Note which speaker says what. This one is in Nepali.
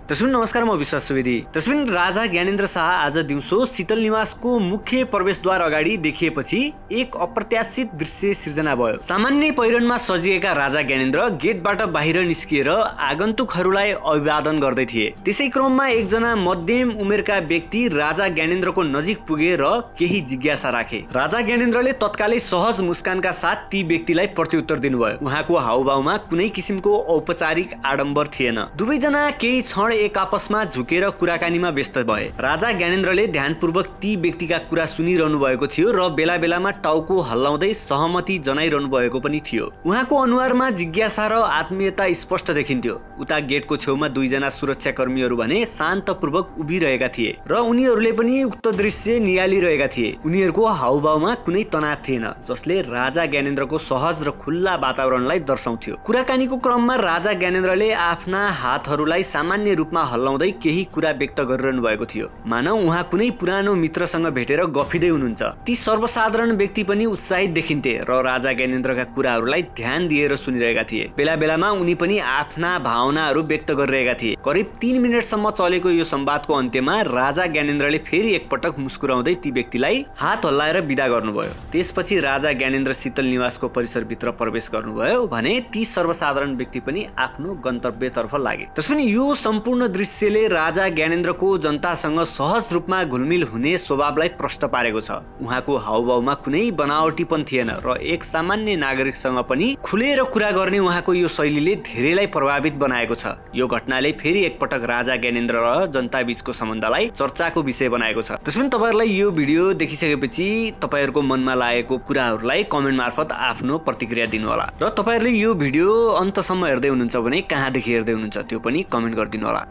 Speaker 1: तस्बिन नमस्कार, म विश्वास सुवेदी। तस्बिन राजा ज्ञानेन्द्र शाह आज दिउँसो शीतल निवासको मुख्य प्रवेशद्वार अगाडि देखिएपछि एक अप्रत्याशित दृश्य सिर्जना भयो। सामान्य पहिरनमा सजिएका राजा ज्ञानेन्द्र गेटबाट बाहिर निस्किएर आगन्तुकहरूलाई अभिवादन गर्दै थिए। त्यसै क्रममा एकजना मध्यम उमेरका व्यक्ति राजा ज्ञानेन्द्रको नजिक पुगे र केही जिज्ञासा राखे। राजा ज्ञानेन्द्रले तत्कालै सहज मुस्कानका साथ ती व्यक्तिलाई प्रत्युत्तर दिनुभयो। उहाँको हाउभाउमा कुनै किसिमको औपचारिक आडम्बर थिएन। दुवैजना केही क्षण एक आपसमा झुकेर कुराकानीमा व्यस्त भए। राजा ज्ञानेन्द्रले ध्यानपूर्वक ती व्यक्तिका कुरा सुनिरहनु भएको थियो र बेला बेलामा टाउको हल्लाउँदै सहमति जनाइरहनु भएको पनि थियो। उहाँको अनुहारमा जिज्ञासा र आत्मीयता स्पष्ट देखिन्थ्यो। उता गेटको छेउमा दुईजना सुरक्षाकर्मीहरू भने शान्तपूर्वक उभिरहेका थिए र उनीहरूले पनि उक्त दृश्य निहालिरहेका थिए। उनीहरूको हाउभाउमा कुनै तनाव थिएन, जसले राजा ज्ञानेन्द्रको सहज र खुल्ला वातावरणलाई दर्शाउँथ्यो। कुराकानीको क्रममा राजा ज्ञानेन्द्रले आफ्ना हातहरूलाई सामान्य रूपमा हल्लाउँदै केही कुरा व्यक्त गरिरहनु भएको थियो, मानव उहाँ कुनै पुरानो मित्रसँग भेटेर गफिँदै हुनुहुन्छ। ती सर्वसाधारण व्यक्ति पनि उत्साहित देखिन्थे र राजा ज्ञानेन्द्रका कुराहरूलाई ध्यान दिएर सुनिरहेका थिए। बेला बेलामा उनी पनि आफ्ना भावनाहरू व्यक्त गरिरहेका थिए। करिब 3 मिनेटसम्म चलेको यो संवादको अन्त्यमा राजा ज्ञानेन्द्रले फेरि एकपटक मुस्कुराउँदै ती व्यक्तिलाई हात हल्लाएर बिदा गर्नुभयो। त्यसपछि राजा ज्ञानेन्द्र शीतल निवासको परिसरभित्र प्रवेश गर्नुभयो भने ती सर्वसाधारण व्यक्ति पनि आफ्नो गन्तव्यतर्फ लागे। त्यसपछि यो सम्पूर्ण दृश्यले राजा ज्ञानेन्द्रको जनतासँग सहज रूपमा घुलमिल हुने स्वभावलाई प्रष्ट पारेको छ। उहाँको हाउभाउमा कुनै बनावटीपन थिएन र एक सामान्य नागरिकसँग पनि खुलेर कुरा गर्ने उहाँको यो शैलीले धेरैलाई प्रभावित बनाएको छ। यो घटनाले फेरि एकपटक राजा ज्ञानेन्द्र र जनताबीचको सम्बन्धलाई चर्चाको विषय बनाएको छ। त्यसपछि तपाईहरुलाई यो भिडियो देखिसकेपछि तपाईहरुको मनमा लागेको कुराहरूलाई कमेन्ट मार्फत आफ्नो प्रतिक्रिया दिनुहोला र तपाईहरुले यो भिडियो अन्तसम्म हेर्दै हुनुहुन्छ भने कहाँदेखि हेर्दै हुनुहुन्छ त्यो पनि कमेन्ट गरिदिनु होला।